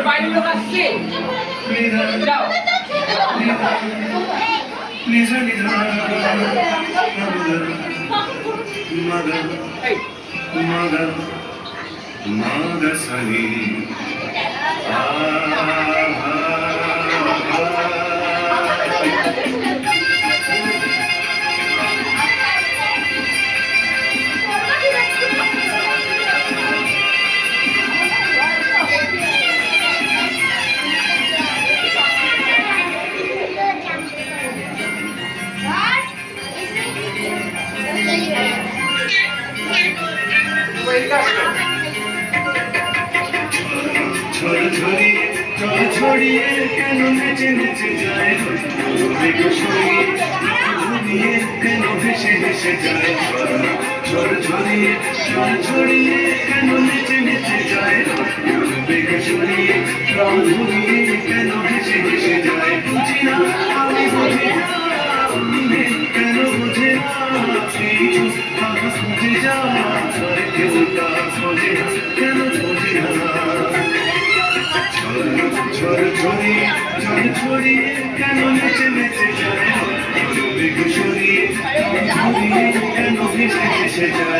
বাইরের লোক আসছে যাও ছড়িয়ে কেন নেচে নেচে যায় ছড়িয়ে কেন ভেসে ভেসে যায় ছড়িয়ে কেন নেচে নেচে যায় ছড়িয়ে রং ঘুরিয়ে কেন ভেসে ভেসে যায় বুঝি না আমি বুঝি না কেন বুঝে না বুঝে যা কেউ তা বোঝে কেন বোঝে না ছড়িয়ে কেন নেচে নেচে যায় ছড়িয়ে কেন ভেসে ভেসে যায়